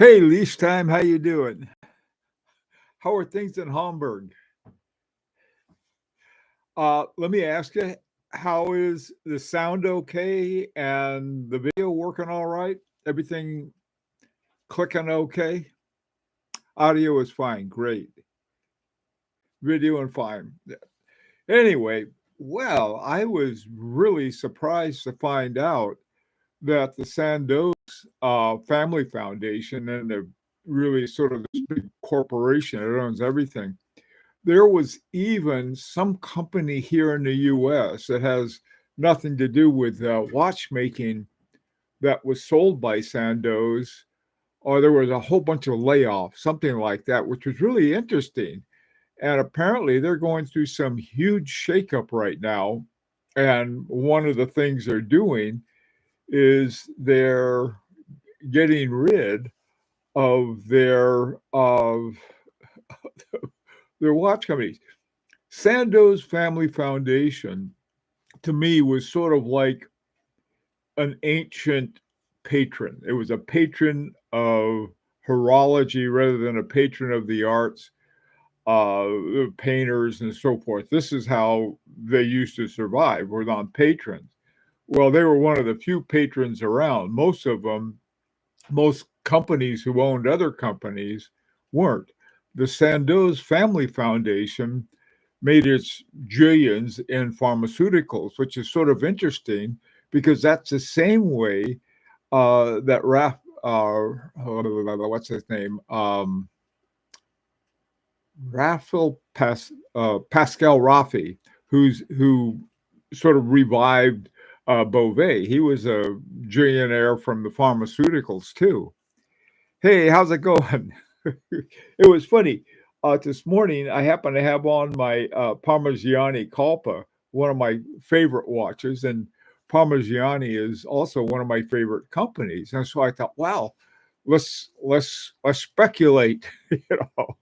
Hey, leash time, how you doing? How are things in Hamburg? Let me ask you, how is the sound okay and the video working all right? Everything clicking okay? Audio is fine, great. Video and fine. Yeah. Anyway, well, I was really surprised to find out that the Sandoz Family Foundation and the really sort of this big corporation that owns everything. There was even some company here in the US that has nothing to do with watchmaking that was sold by Sandoz, or there was a whole bunch of layoffs, something like that, which was really interesting. And apparently they're going through some huge shakeup right now. And one of the things they're doing is they're getting rid of their watch companies. Sandoz Family Foundation, to me, was sort of like an ancient patron. It was a patron of horology rather than a patron of the arts, painters and so forth. This is how they used to survive, were on patrons. Well, they were one of the few patrons around. Most of them, most companies who owned other companies weren't. The Sandoz Family Foundation made its billions in pharmaceuticals, which is sort of interesting because that's the same way that what's his name? Pascal Raffi, who sort of revived Beauvais. He was a billionaire from the pharmaceuticals too. Hey, how's it going? It was funny. This morning, I happened to have on my Parmigiani Colpa, one of my favorite watches, and Parmigiani is also one of my favorite companies. And so I thought, wow, let's speculate. You know,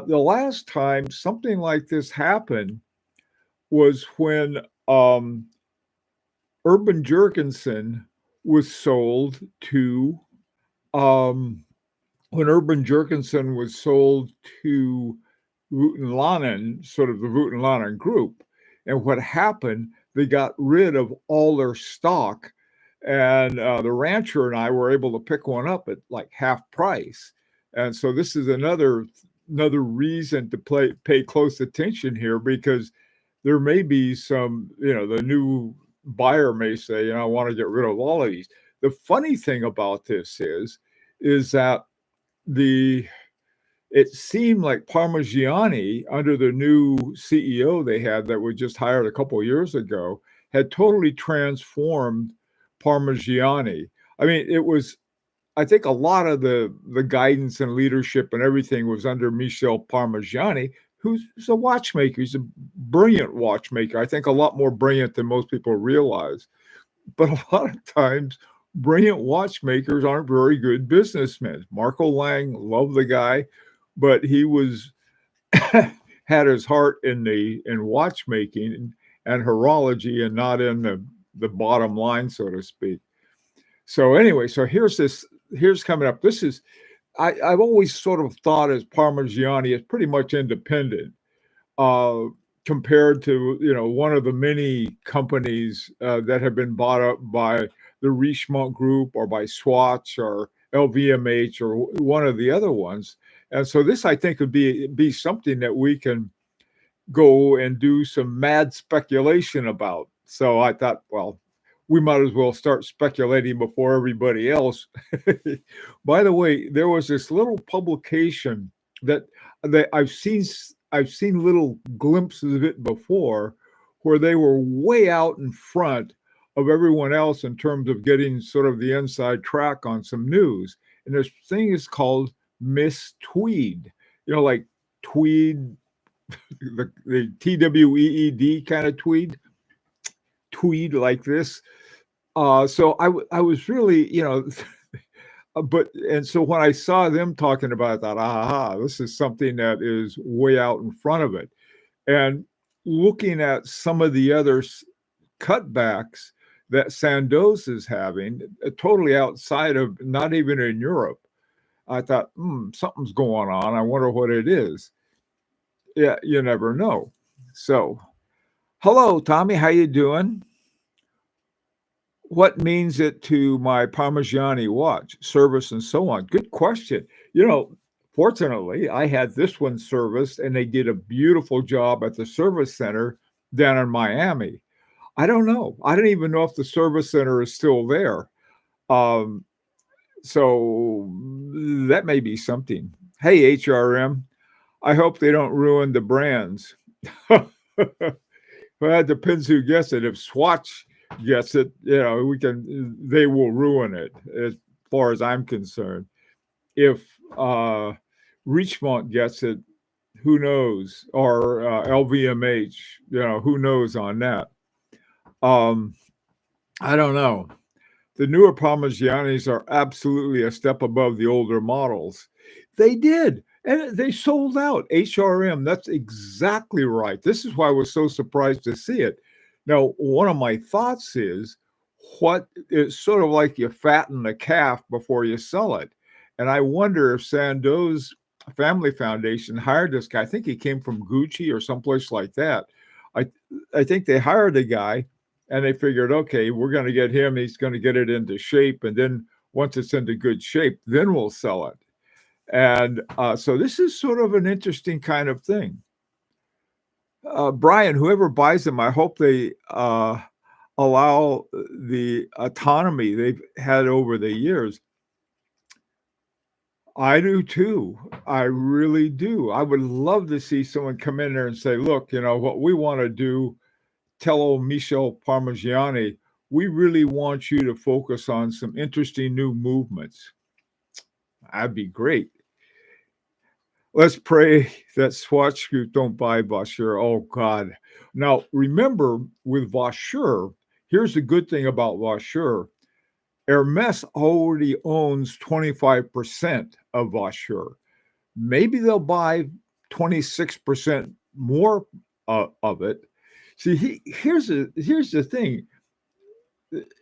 the last time something like this happened was when Urban Jurgensen was sold to um, when Urban Jurgensen was sold to Woutenlanen, sort of the Woutenlanen group. And what happened, they got rid of all their stock. And the rancher and I were able to pick one up at like half price. And so this is another reason to pay close attention here, because there may be some, the new buyer may say, I want to get rid of all of these. The funny thing about this is that it seemed like Parmigiani, under the new CEO they had that was just hired a couple of years ago, had totally transformed Parmigiani. I mean, I think a lot of the guidance and leadership and everything was under Michel Parmigiani, who's a watchmaker. He's a brilliant watchmaker. I think a lot more brilliant than most people realize. But a lot of times, brilliant watchmakers aren't very good businessmen. Marco Lang, loved the guy, but he was had his heart in watchmaking and horology, and not in the bottom line, so to speak. So anyway, here's coming up. This is I've always sort of thought as Parmigiani is pretty much independent. Compared to one of the many companies that have been bought up by the Richemont Group or by Swatch or LVMH or one of the other ones. And so this, I think, would be something that we can go and do some mad speculation about. So I thought, well, we might as well start speculating before everybody else. By the way, there was this little publication that I've seen little glimpses of it before, where they were way out in front of everyone else in terms of getting sort of the inside track on some news. And this thing is called Miss Tweed, like tweed, the TWEED kind of tweed like this. So I was really, and so when I saw them talking about that, this is something that is way out in front of it. And looking at some of the other cutbacks that Sandoz is having, totally outside of, not even in Europe. I thought, something's going on. I wonder what it is. Yeah, you never know. So, hello, Tommy. How you doing? What means it to my Parmigiani watch, service, and so on? Good question. Fortunately, I had this one serviced, and they did a beautiful job at the service center down in Miami. I don't know. I don't even know if the service center is still there. Um, so that may be something. Hey, HRM, I hope they don't ruin the brands. Well, it depends who gets it. If Swatch gets it, they will ruin it as far as I'm concerned. If Richemont gets it, who knows? Or LVMH, who knows on that? I don't know. The newer Parmigianis are absolutely a step above the older models. They did. And they sold out. HRM, that's exactly right. This is why I was so surprised to see it. Now, one of my thoughts is what it's sort of like you fatten a calf before you sell it. And I wonder if Sandoz Family Foundation hired this guy. I think he came from Gucci or someplace like that. I I think they hired a guy and they figured, okay, we're going to get him. He's going to get it into shape. And then once it's into good shape, then we'll sell it. And so this is sort of an interesting kind of thing. Brian, whoever buys them, I hope they allow the autonomy they've had over the years. I do too. I really do. I would love to see someone come in there and say, look, what we want to do, tell old Michel Parmigiani, we really want you to focus on some interesting new movements. That'd be great. Let's pray that Swatch Group don't buy Vaucher. Oh, God. Now, remember, with Vaucher, here's the good thing about Vaucher. Hermes already owns 25% of Vaucher. Maybe they'll buy 26% more of it. See, here's the thing.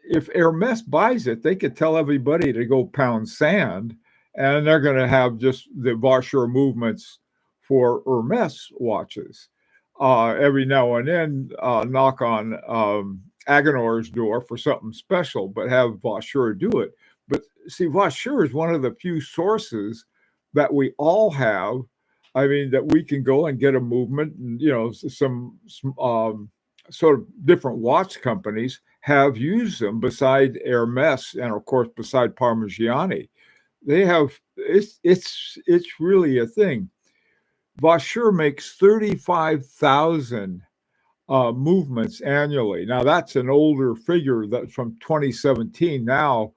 If Hermes buys it, they could tell everybody to go pound sand, and they're going to have just the Vaucher movements for Hermes watches. Every now and then, knock on Aganor's door for something special, but have Vaucher do it. But see, Vaucher is one of the few sources that we all have. I mean, that we can go and get a movement, and some sort of different watch companies have used them beside Hermes and of course beside Parmigiani. They have it's really a thing. Vaucher makes 35,000 movements annually. Now that's an older figure that's from 2017. Now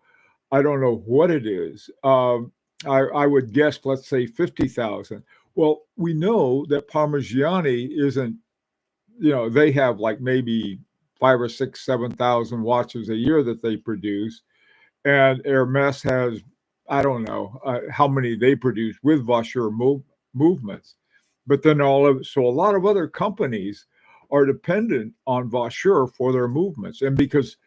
I don't know what it is. I would guess, let's say 50,000. Well, we know that Parmigiani isn't. They have like maybe 5 or 6, 7,000 watches a year that they produce, and Hermes has, I don't know how many they produce with Vaucher movements, but then a lot of other companies are dependent on Vaucher for their movements, and because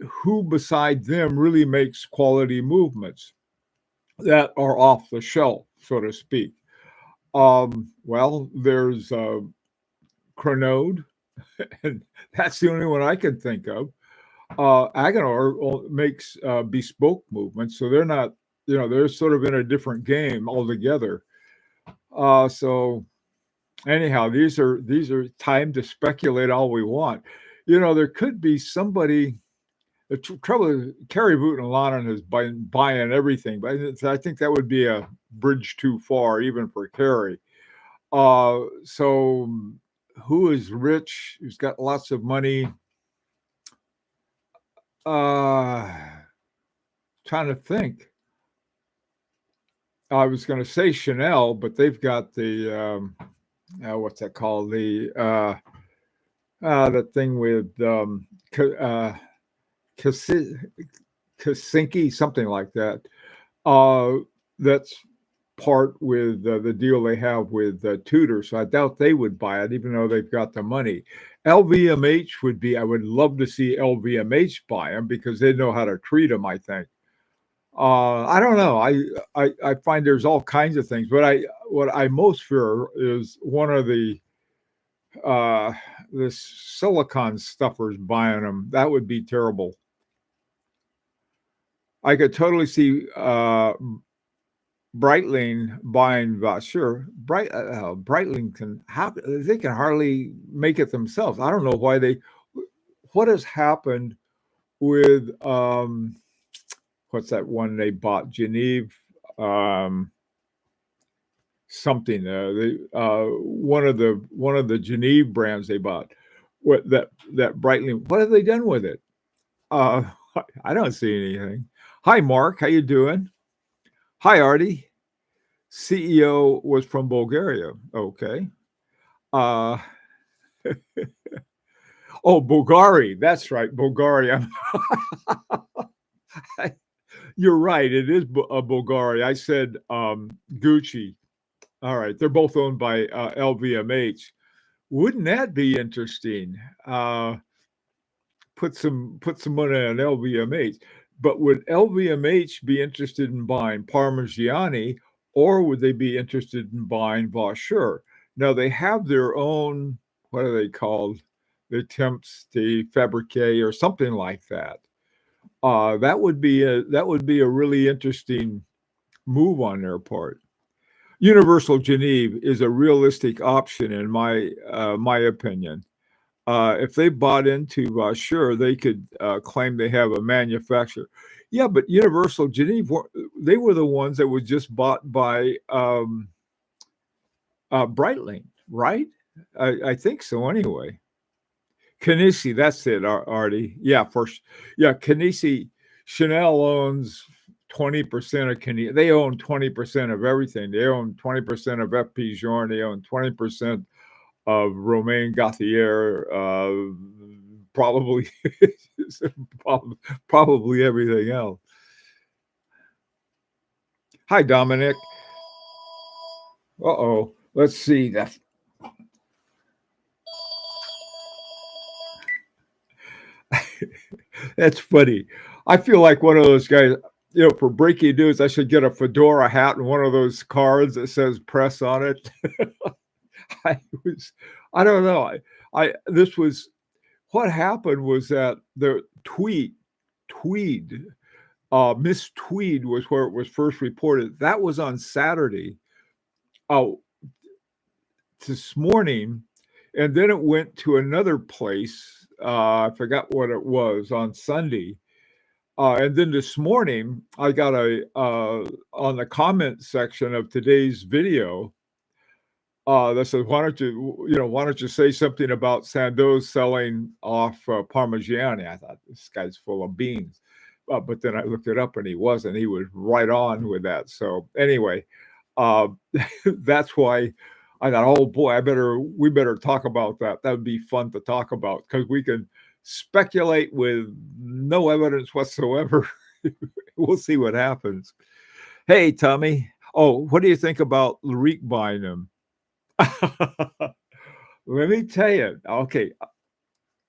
who beside them really makes quality movements that are off the shelf, so to speak? Well, there's Chronode, and that's the only one I can think of. Agenor makes bespoke movements, so they're not, they're sort of in a different game altogether. So anyhow, these are time to speculate all we want. There could be somebody. The trouble is, Kerry Voutilanen is buying everything, but I think that would be a bridge too far, even for Kerry. So who is rich, who's got lots of money? Trying to think. I was going to say Chanel, but they've got the what's that called? The thing with Kasinki, something like that. That's part with the deal they have with Tudor, so I doubt they would buy it, even though they've got the money. LVMH would be. I would love to see LVMH buy them because they know how to treat them, I think. I don't know. I find there's all kinds of things, but what I most fear is one of uh, the silicon stuffers buying them. That would be terrible. I could totally see Breitling buying Vaucher. Breitling can how they can hardly make it themselves. I don't know why they. What has happened with what's that one they bought? Geneve, um, something. One of the Geneve brands they bought. What that Breitling? What have they done with it? Uh, I don't see anything. Hi, Mark. How you doing? Hi, Artie. CEO was from Bulgaria. Okay. Uh, oh, Bulgari. That's right, Bulgaria. You're right. It is Bulgari. I said Gucci. All right. They're both owned by LVMH. Wouldn't that be interesting? Put some money on LVMH. But would LVMH be interested in buying Parmigiani, or would they be interested in buying Vaucher? Now they have their own. What are they called? The Temps de Fabrique or something like that. That would be a really interesting move on their part. Universal Geneve is a realistic option in my opinion. If they bought into sure they could claim they have a manufacturer. Yeah, but Universal Geneve, they were the ones that were just bought by Breitling, right? I think so anyway. Canisi, that's it, Artie. Yeah, first, yeah, Canisi, Chanel owns 20% of Canisi. They own 20% of everything. They own 20% of FP Journe. They own 20% of Romain Gauthier, probably probably everything else. Hi, Dominic. Uh-oh. Let's see. That's funny. I feel like one of those guys, for breaking news, I should get a fedora hat and one of those cards that says press on it. I was, I don't know. This was, what happened was that the Tweed, Miss Tweed was where it was first reported. That was on Saturday. Oh, this morning, and then it went to another place. I forgot what it was on Sunday. And then this morning, I got on the comment section of today's video that says, why don't you say something about Sandoz selling off Parmigiani? I thought this guy's full of beans. But then I looked it up and he wasn't. He was right on with that. So anyway, uh, that's why I thought, oh boy, we better talk about that. That would be fun to talk about because we can speculate with no evidence whatsoever. We'll see what happens. Hey, Tommy. Oh, what do you think about Larique buying them? Let me tell you. Okay,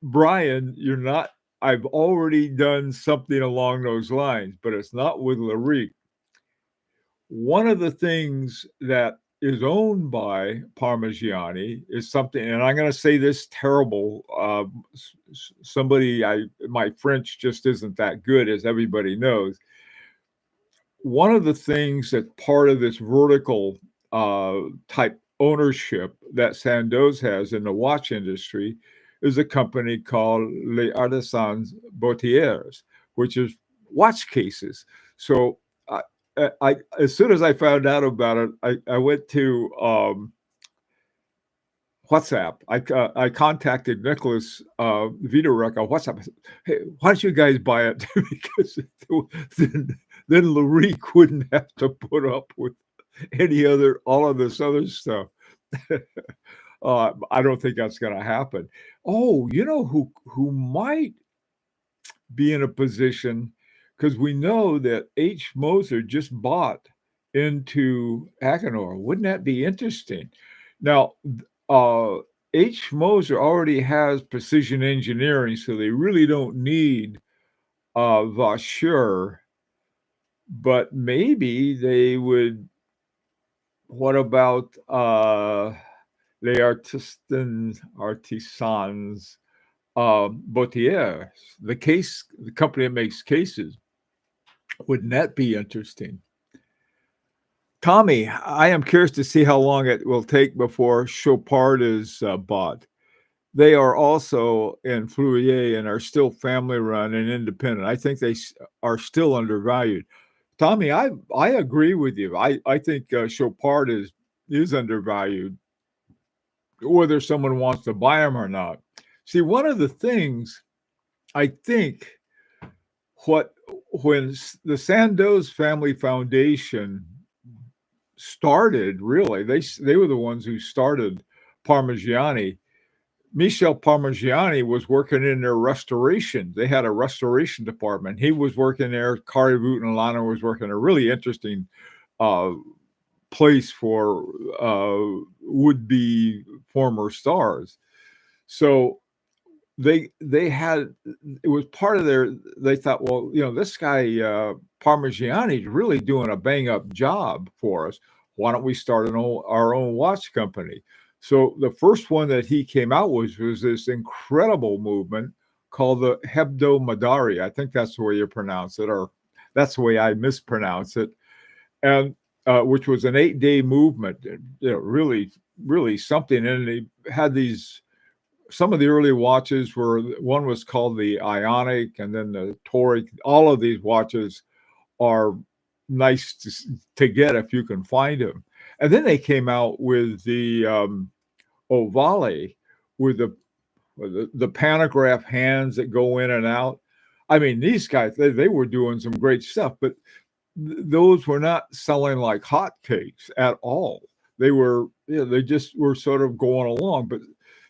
Brian, you're not. I've already done something along those lines, but it's not with Larique. One of the things that is owned by Parmigiani is something, and I'm going to say this terrible. My French just isn't that good, as everybody knows. One of the things that part of this vertical type ownership that Sandoz has in the watch industry is a company called Les Artisans Boutières, which is watch cases. So I as soon as I found out about it, I went to WhatsApp. I contacted Nicholas Vitorek on WhatsApp. I said, "Hey, why don't you guys buy it?" Because then Larique wouldn't have to put up with all of this other stuff. I don't think that's going to happen. Oh, you know who might be in a position, because we know that H. Moser just bought into Agenor. Wouldn't that be interesting? Now, uh, H. Moser already has precision engineering, so they really don't need Vaucher but maybe they would. What about les artisans boutières, the company that makes cases? Wouldn't that be interesting? Tommy, I am curious to see how long it will take before Chopard is bought. They are also in Fleurier and are still family run and independent. I think they are still undervalued. Tommy, I agree with you. I think Chopard is undervalued, whether someone wants to buy them or not. See, one of the things I think what when the Sandoz Family Foundation started, really, they were the ones who started Parmigiani. Michel Parmigiani was working in their restoration. They had a restoration department. He was working there. Kari Vuitton was working a really interesting uh, place for would-be former stars. So they had, it was part of their, they thought, well, this guy Parmigiani is really doing a bang up job for us. Why don't we start our own watch company? So the first one that he came out with was this incredible movement called the Hebdomadari. I think that's the way you pronounce it, or that's the way I mispronounce it. And which was an 8-day movement, really, really something. And they had some of the early watches one was called the Ionic, and then the Toric. All of these watches are nice to get if you can find them. And then they came out with the Ovale, with the pantograph hands that go in and out. I mean, these guys, they were doing some great stuff, but those were not selling like hotcakes at all. They were, they just were sort of going along. But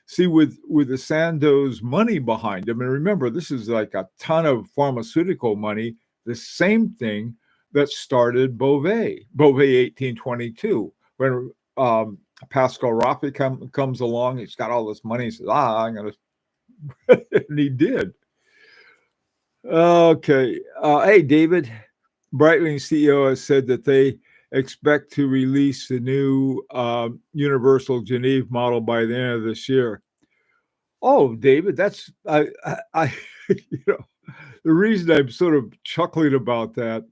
see, with the Sandoz money behind them, and remember, this is like a ton of pharmaceutical money, the same thing that started Beauvais 1822, when Pascal Raffi comes along. He's got all this money. He says, I'm going to, and he did. Okay. Hey, David, Breitling CEO has said that they expect to release the new Universal Geneve model by the end of this year. Oh, David, that's I the reason I'm sort of chuckling about that,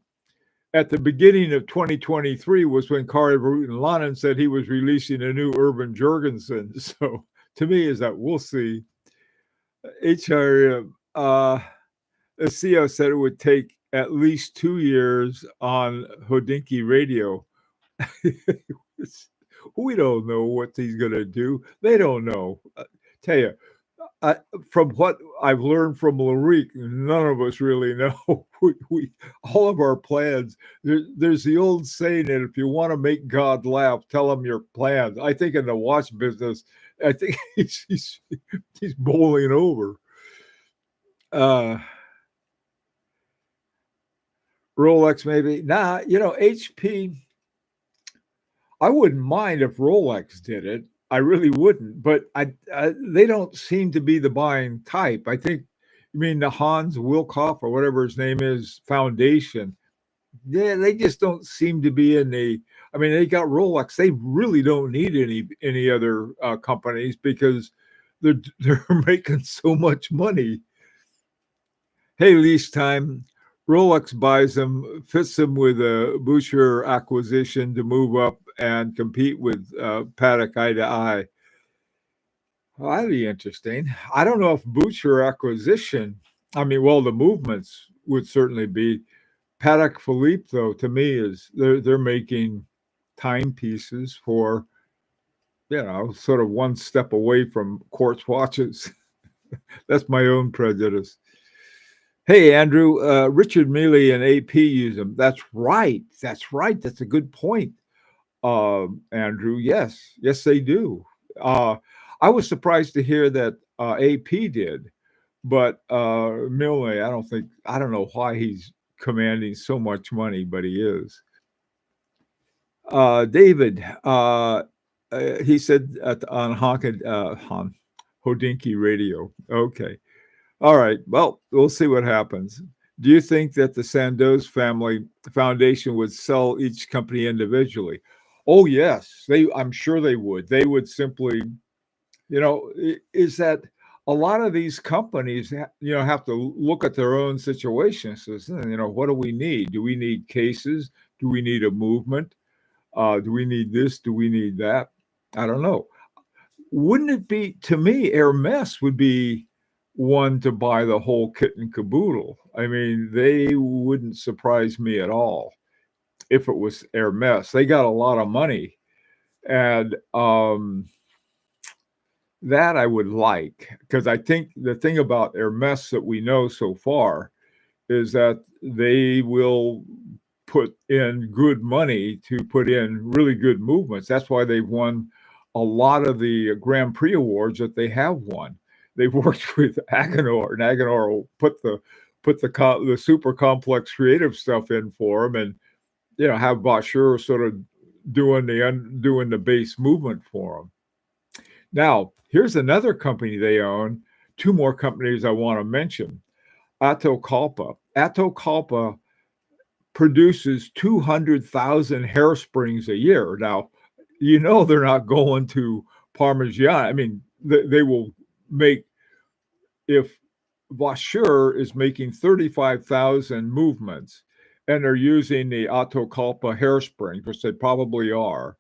at the beginning of 2023 was when Kari Vuitton said he was releasing a new Urban Jorgensen. So to me, is that we'll see. HR the CEO said it would take at least 2 years on Hodinkee Radio. We don't know what he's going to do. They don't know. Tell you, from what I've learned from Larique, none of us really know. We all of our plans. There's the old saying that if you want to make God laugh, tell him your plans. I think in the watch business, I think he's bowling over. Rolex maybe. Nah, HP. I wouldn't mind if Rolex did it. I really wouldn't, but they don't seem to be the buying type. I think, you mean the Hans Wilkoff or whatever his name is Foundation. Yeah, they just don't seem to be in the. I mean, they got Rolex. They really don't need any other companies because they're making so much money. Hey, lease time. Rolex buys them, fits them with a Vaucher acquisition to move up and compete with Patek eye to eye. Well, that'd be interesting. I don't know if Vaucher acquisition. I mean, well, the movements would certainly be. Patek Philippe, though, to me is they're making timepieces for sort of one step away from quartz watches. That's my own prejudice. Hey, Andrew, Richard Mille and AP use them. That's right. That's right. That's a good point, Andrew. Yes, they do. I was surprised to hear that AP did, but Mille, I don't know why he's commanding so much money, but he is. David, he said on Hodinkee Radio. Okay. All right. Well, we'll see what happens. Do you think that the Sandoz family foundation would sell each company individually? Oh yes, I'm sure they would. They would simply, is that a lot of these companies, have to look at their own situations. Says, what do we need? Do we need cases? Do we need a movement? Do we need this? Do we need that? I don't know. Wouldn't it be, to me, Hermes would be one to buy the whole kit and caboodle. I mean, they wouldn't surprise me at all if it was Hermes. They got a lot of money. And that I would like, because I think the thing about Hermes that we know so far is that they will put in good money to put in really good movements. That's why they've won a lot of the Grand Prix awards that they have won. They've worked with Agenor, and Agenor will put the super complex creative stuff in for them, and have Vaucher sort of doing the base movement for them. Now, here's another company they own. Two more companies I want to mention. Atocalpa. Atocalpa produces 200,000 hairsprings a year. Now, they're not going to Parmigiani. I mean, they will make, if Vaucher is making 35,000 movements and they're using the Atocalpa hairsprings, which they probably are,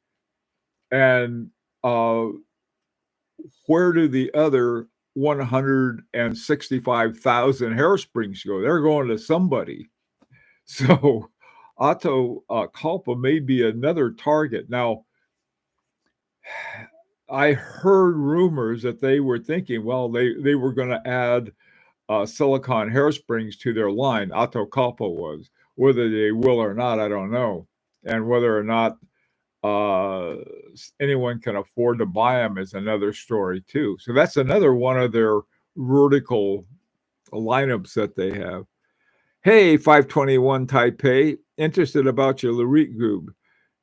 and where do the other 165,000 hairsprings go? They're going to somebody. So Atocalpa may be another target. Now, I heard rumors that they were thinking, well, they were going to add silicone hairsprings to their line. Atocalpa was. Whether they will or not, I don't know. And whether or not anyone can afford to buy them is another story too. So that's another one of their vertical lineups that they have. Hey, 521 Taipei, interested about your Larique group.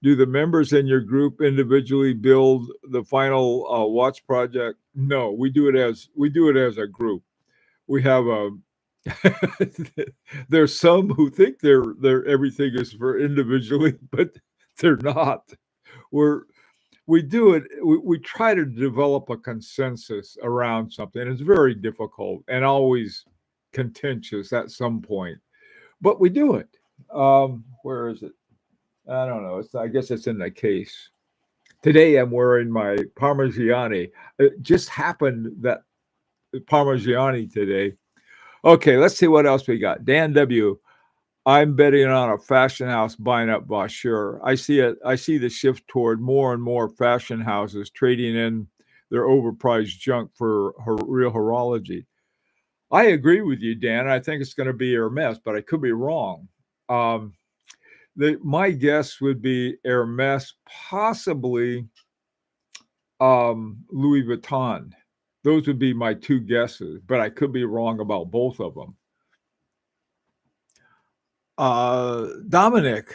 Do the members in your group individually build the final watch project? No, we do it as a group. We have there's some who think they're everything is for individually, but they're not. We do it. We try to develop a consensus around something. It's very difficult and always contentious at some point, but we do it. Where is it? I don't know. I guess it's in the case. Today I'm wearing my Parmigiani. It just happened that Parmigiani today. Okay, let's see what else we got. Dan W. I'm betting on a fashion house buying up Vaucher. I see the shift toward more and more fashion houses trading in their overpriced junk for real horology. I agree with you, Dan. I think it's going to be Hermes, but I could be wrong. My guess would be Hermes, possibly Louis Vuitton. Those would be my two guesses, but I could be wrong about both of them. Dominic,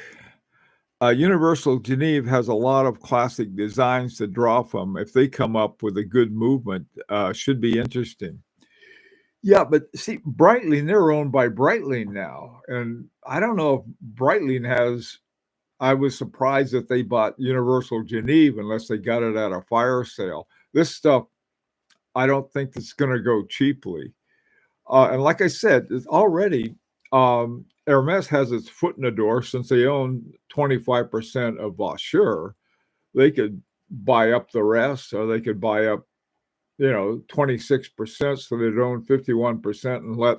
Universal Geneve has a lot of classic designs to draw from. If they come up with a good movement, should be interesting. Yeah, but see, Breitling, they're owned by Breitling now. And I don't know if Breitling has, I was surprised that they bought Universal Geneve unless they got it at a fire sale. This stuff, I don't think it's going to go cheaply. And like I said, it's already, Hermes has its foot in the door since they own 25% of Vaucher. They could buy up the rest, or they could buy up, 26%, so they'd own 51% and let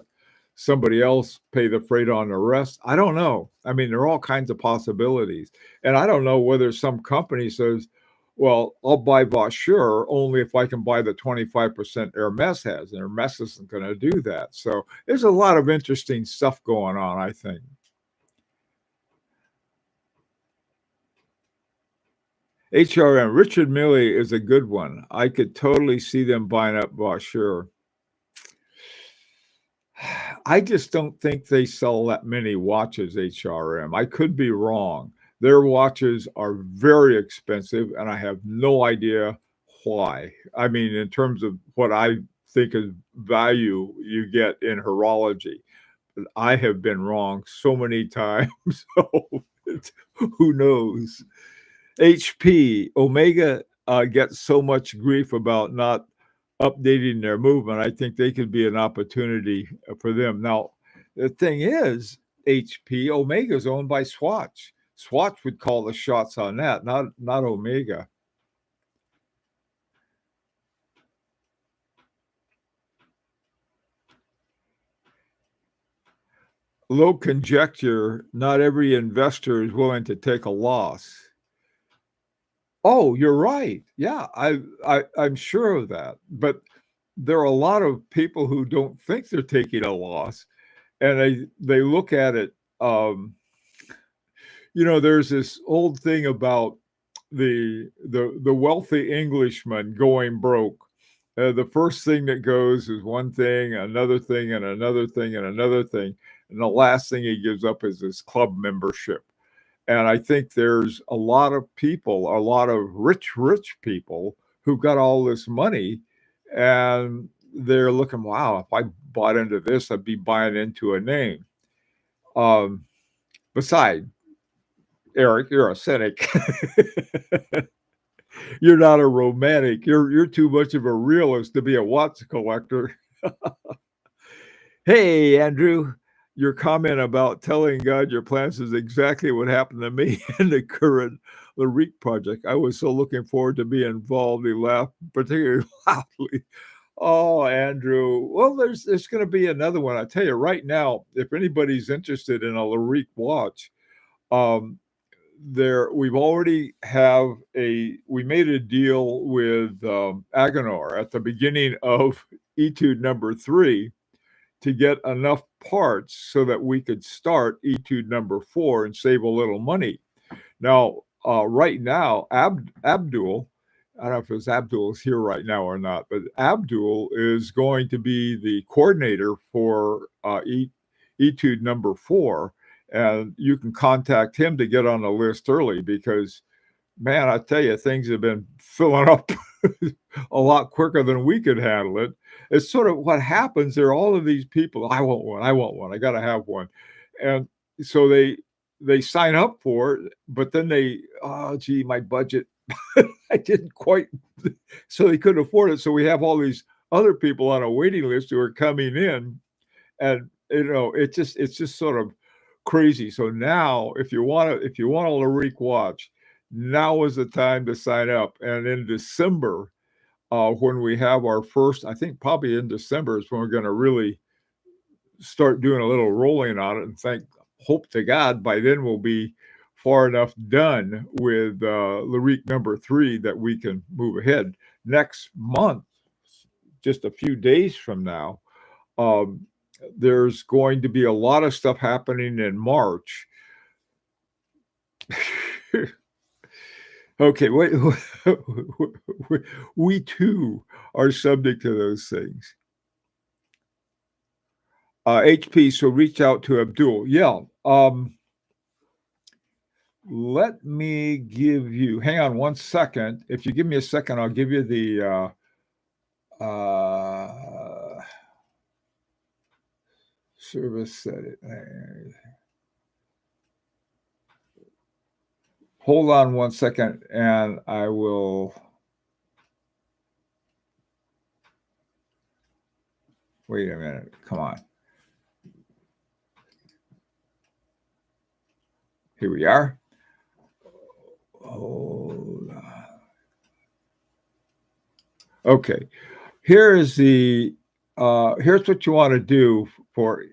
somebody else pay the freight on the rest. I don't know. I mean, there are all kinds of possibilities. And I don't know whether some company says, well, I'll buy Vaucher only if I can buy the 25% Hermes has. And Hermes isn't going to do that. So there's a lot of interesting stuff going on, I think. HRM, Richard Mille is a good one. I could totally see them buying up Vaucher. I just don't think they sell that many watches, HRM. I could be wrong. Their watches are very expensive, and I have no idea why. I mean, in terms of what I think of value you get in horology. I have been wrong so many times. So who knows? HP, Omega gets so much grief about not updating their movement. I think they could be an opportunity for them. Now, the thing is, HP, Omega is owned by Swatch. Swatch would call the shots on that, not Omega. Low conjecture, not every investor is willing to take a loss. Oh, you're right. Yeah, I'm sure of that. But there are a lot of people who don't think they're taking a loss, and they look at it. There's this old thing about the wealthy Englishman going broke. The first thing that goes is one thing, another thing, and another thing, and another thing, and the last thing he gives up is his club membership. And I think there's a lot of people, a lot of rich people who've got all this money, and they're looking, wow, if I bought into this, I'd be buying into a name. Besides, Eric, you're a cynic. You're not a romantic. You're too much of a realist to be a watch collector. Hey, Andrew, your comment about telling God your plans is exactly what happened to me in the current LaRique project. I was so looking forward to being involved. He laughed particularly loudly. Oh, Andrew. Well, there's going to be another one. I tell you right now, if anybody's interested in a LaRique watch, we've already we made a deal with Agenor at the beginning of Etude number 3 to get enough parts so that we could start Etude number 4 and save a little money. Now, right now, Abdul, I don't know if it's Abdul is here right now or not, but Abdul is going to be the coordinator for Etude number 4. And you can contact him to get on the list early because, man, I tell you, things have been filling up a lot quicker than we could handle it. It's sort of what happens. There are all of these people. I want one. I got to have one. And so they sign up for it, but then my budget, I didn't quite, so they couldn't afford it. So we have all these other people on a waiting list who are coming in, and it's just sort of crazy. So now, if you want a LaRique watch, now is the time to sign up. And in December, when we have our first, I think probably in December is when we're going to really start doing a little rolling on it. And hope to God by then we'll be far enough done with LaRique number 3 that we can move ahead. Next month, just a few days from now, there's going to be a lot of stuff happening in March. Okay, we too are subject to those things. HP, so reach out to Abdul. Yeah. Let me give you, hang on one second. If you give me a second, I'll give you the service setting. Hold on one second, and I will. Wait a minute. Come on. Here we are. Hold on. Okay. Here's what you want to do for.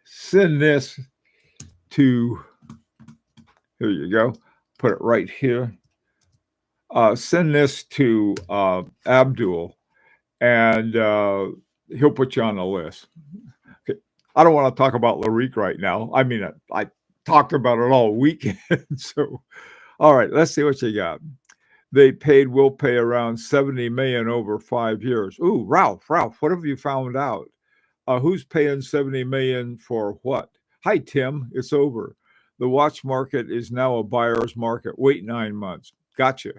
Send this to. Here you go. Put it right here. Send this to Abdul, and he'll put you on the list. Okay. I don't want to talk about LaRique right now. I mean, I talked about it all weekend. So, all right, let's see what you got. Will pay around $70 million over 5 years. Ooh, Ralph, what have you found out? Who's paying $70 million for what? Hi, Tim. It's over. The watch market is now a buyer's market. Wait 9 months. Gotcha.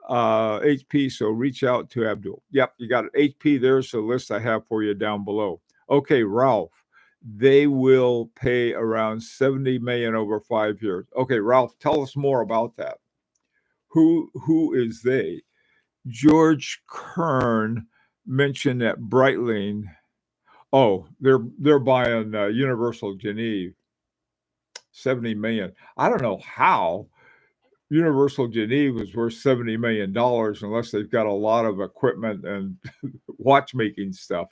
HP, so reach out to Abdul. Yep, you got it. HP, there's the list I have for you down below. Okay, Ralph, they will pay around 70 million over 5 years. Okay, Ralph, tell us more about that. Who is they? George Kern mentioned that Breitling. Oh, they're buying Universal Geneve, 70 million. I don't know how Universal Geneve is worth $70 million unless they've got a lot of equipment and watchmaking stuff.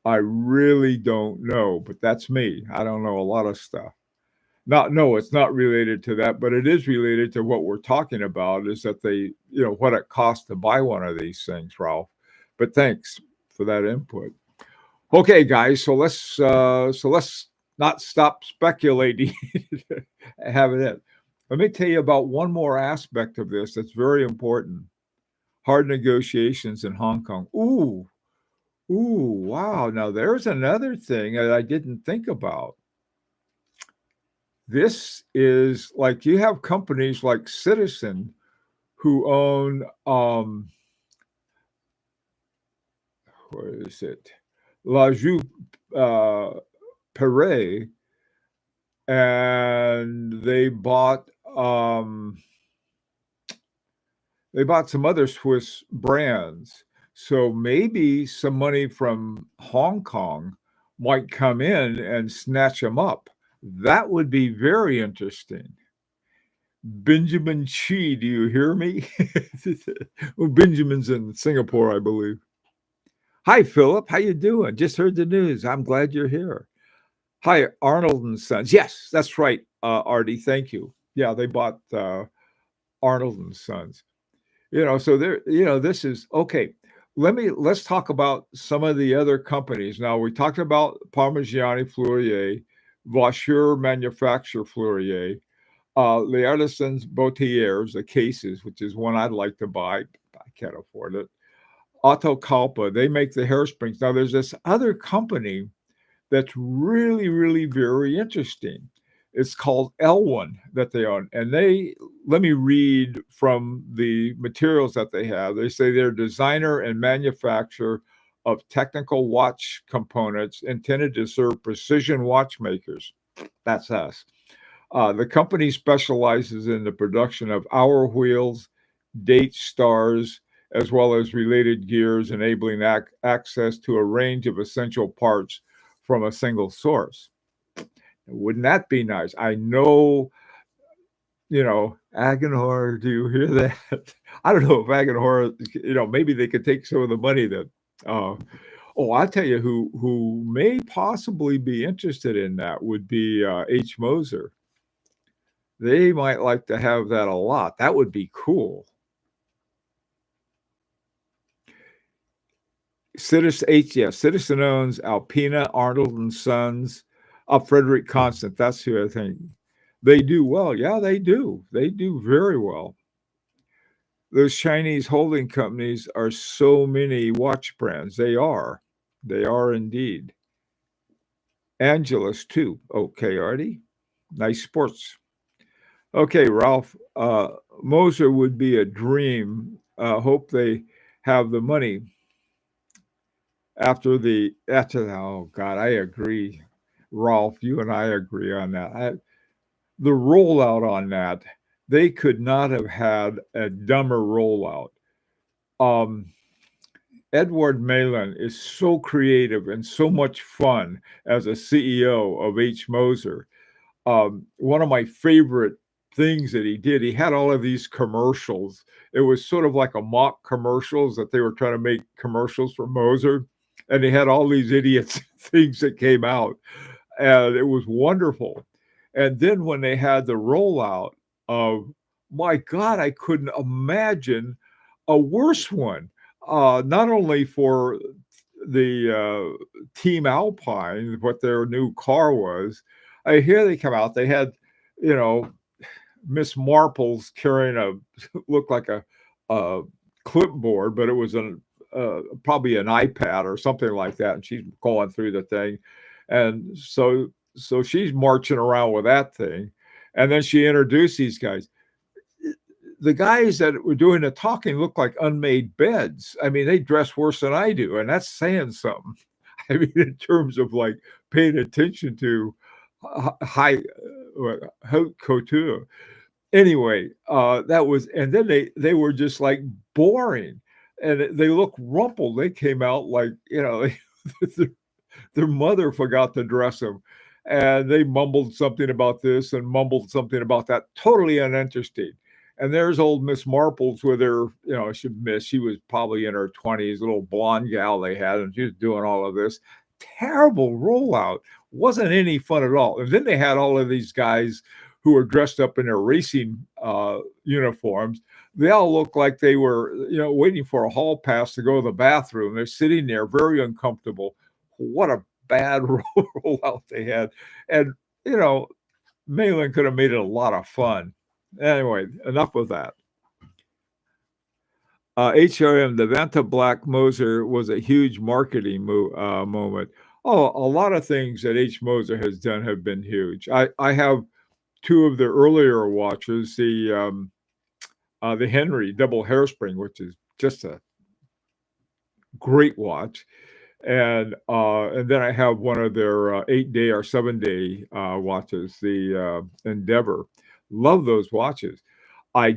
I really don't know, but that's me. I don't know a lot of stuff. No, it's not related to that, but it is related to what we're talking about, is that what it costs to buy one of these things, Ralph. But thanks for that input. Okay, guys, so let's not stop speculating. Have it. Let me tell you about one more aspect of this that's very important. Hard negotiations in Hong Kong. Wow. Now there's another thing that I didn't think about. This is like, you have companies like Citizen who own what is it? La Joux Perret, and they bought some other Swiss brands. So maybe some money from Hong Kong might come in and snatch them up. That would be very interesting. Benjamin Chi, do you hear me? Well, Benjamin's in Singapore, I believe. Hi, Philip. How you doing? Just heard the news. I'm glad you're here. Hi, Arnold and Sons. Yes, that's right, Artie. Thank you. Yeah, they bought Arnold and Sons. So there, this is okay. Let's talk about some of the other companies. Now, we talked about Parmigiani Fleurier, Vaucher manufacture Fleurier, Les Artisans Boutilliers, the cases, which is one I'd like to buy. I can't afford it. Autocalpa, they make the hairsprings. Now, there's this other company that's really, really very interesting. It's called L1 that they own. And let me read from the materials that they have. They say they're designer and manufacturer of technical watch components intended to serve precision watchmakers. That's us. The company specializes in the production of hour wheels, date stars, as well as related gears, enabling access to a range of essential parts from a single source. Wouldn't that be nice? I know, Agenhor, do you hear that? I don't know if Agenhor, maybe they could take some of the money that, I'll tell you who may possibly be interested in that would be H. Moser. They might like to have that a lot. That would be cool. Citizen owns Alpina, Arnold and Sons, Frederick Constant. That's who I think. They do well. Yeah, they do. They do very well. Those Chinese holding companies are so many watch brands. They are. They are indeed. Angelus, too. Okay, Artie. Nice sports. Okay, Ralph. Moser would be a dream. Hope they have the money. Oh God, I agree. Ralph, you and I agree on that. The rollout on that, they could not have had a dumber rollout. Edward Malin is so creative and so much fun as a CEO of H. Moser. One of my favorite things that he did, he had all of these commercials. It was sort of like a mock commercials that they were trying to make commercials for Moser. And they had all these idiots things that came out. And it was wonderful. And then when they had the rollout of, my God, I couldn't imagine a worse one. Not only for the Team Alpine, what their new car was. Here they come out. They had, Miss Marple's carrying looked like a clipboard, but it was probably an iPad or something like that, and she's going through the thing, and so she's marching around with that thing, and then she introduced these guys. The guys that were doing the talking look like unmade beds. I mean, they dress worse than I do, and that's saying something. I mean, in terms of like paid attention to high haute couture. Anyway, that was, and then they were just like boring, and they look rumpled. They came out like, their mother forgot to dress them, and they mumbled something about this and mumbled something about that, totally uninteresting. And there's old Miss Marples with her, she was probably in her 20s, little blonde gal they had, and she was doing all of this. Terrible rollout. Wasn't any fun at all. And then they had all of these guys who were dressed up in their racing uniforms. They all looked like they were, waiting for a hall pass to go to the bathroom. They're sitting there very uncomfortable. What a bad rollout they had. And, Malin could have made it a lot of fun. Anyway, enough of that. HRM, the Vanta Black Moser was a huge marketing moment. Oh, a lot of things that H. Moser has done have been huge. I have two of the earlier watches, the Henry double hairspring, which is just a great watch. And then I have one of their 8-day or 7-day watches, the Endeavor. Love those watches. I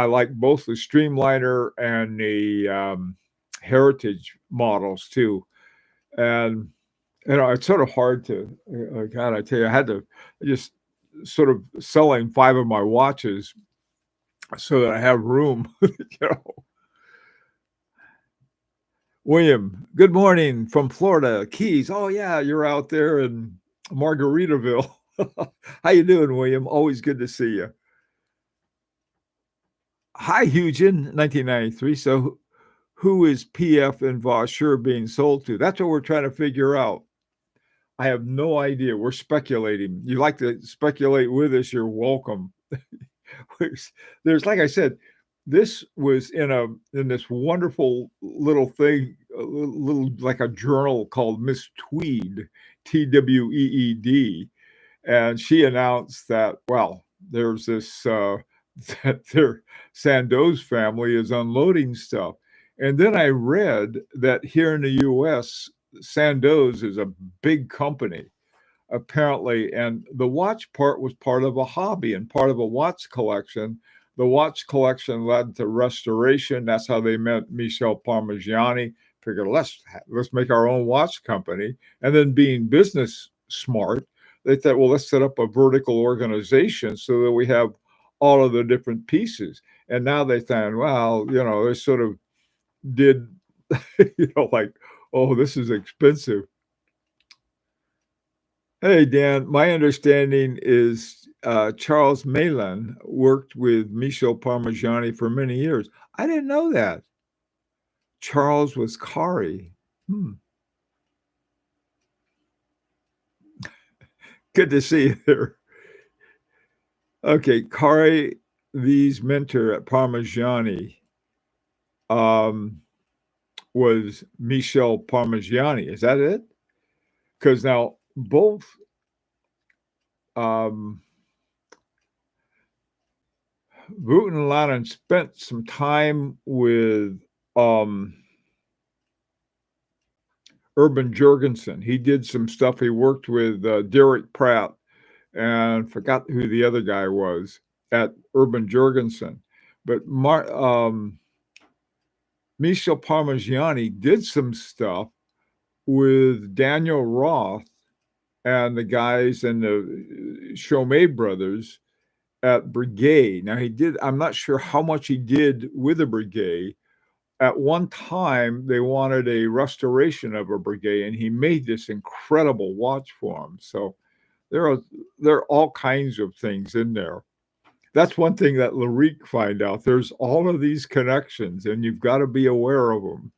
like both the Streamliner and the Heritage models too. And, it's sort of hard to, God, I tell you, I had to just sort of selling 5 of my watches so that I have room, William, good morning from Florida, Keys. Oh yeah, you're out there in Margaritaville. How you doing, William? Always good to see you. Hi, Hugin, 1993. So who is PF and Vaucher being sold to? That's what we're trying to figure out. I have no idea. We're speculating. You like to speculate with us, you're welcome. There's, like I said, this was in this wonderful little thing, a little like a journal called Miss Tweed, TWEED, and she announced that, well, there's this that their Sandoz family is unloading stuff. And then I read that here in the US, Sandoz is a big company, apparently, and the watch part was part of a hobby and part of a watch collection. The watch collection led to restoration. That's how they met Michel Parmigiani. Figured, let's make our own watch company. And then being business smart, they thought, well, let's set up a vertical organization so that we have all of the different pieces. And now they think, well, they sort of did, like, oh, this is expensive. Hey, Dan, my understanding is Charles Malin worked with Michel Parmigiani for many years. I didn't know that. Charles was Kari. Good to see you there. Okay, Kari, V's mentor at Parmigiani was Michel Parmigiani. Is that it? Because now both Voot and Lannon spent some time with Urban Jurgensen. He did some stuff. He worked with Derek Pratt, and forgot who the other guy was at Urban Jurgensen. But Michel Parmigiani did some stuff with Daniel Roth and the guys and the Chaumet brothers at Breguet. Now I'm not sure how much he did with the Breguet. At one time, they wanted a restoration of a Breguet, and he made this incredible watch for them. So there are all kinds of things in there. That's one thing that Larique find out. There's all of these connections, and you've got to be aware of them.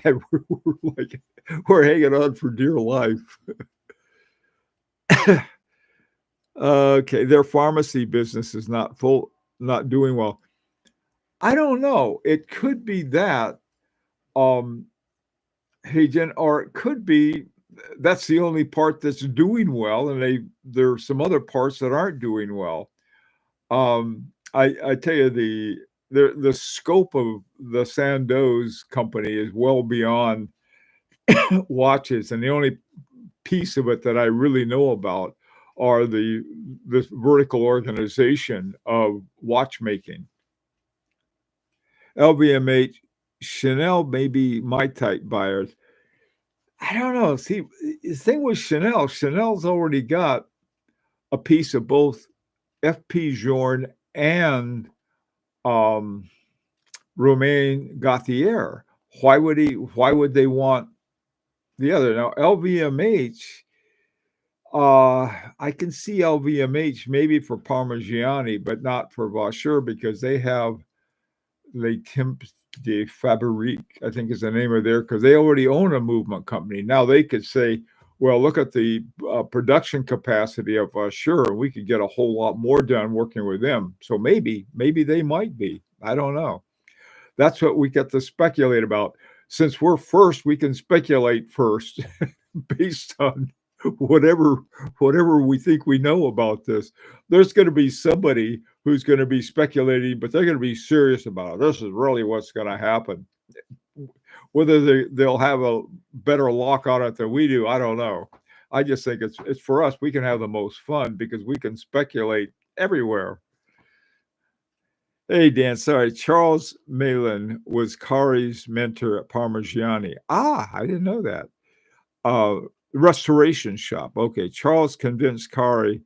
And we're hanging on for dear life. Okay, their pharmacy business is not doing well. I don't know. It could be that, hey Jen, or it could be that's the only part that's doing well, and there are some other parts that aren't doing well. I tell you, the scope of the Sandoz company is well beyond watches, and the only piece of it that I really know about are this vertical organization of watchmaking. LVMH, Chanel may be my type buyers. I don't know. See, the thing with Chanel's already got a piece of both F.P. Journe and um, Romain Gauthier. Why would they want the other? Now, LVMH, I can see LVMH maybe for Parmigiani, but not for Vaucher because they have Les Temps de Fabrique, I think is the name of their, because they already own a movement company. Now they could say, well, look at the production capacity of Vaucher, and we could get a whole lot more done working with them. So maybe they might be. I don't know. That's what we get to speculate about. Since we're first, we can speculate first based on whatever we think we know about this. There's going to be somebody who's going to be speculating, but they're going to be serious about it. This is really what's going to happen. Whether they'll have a better lock on it than we do, I don't know. I just think it's for us. We can have the most fun because we can speculate everywhere. Hey, Dan, sorry. Charles Malin was Kari's mentor at Parmigiani. I didn't know that. Restoration shop. Okay, Charles convinced Kari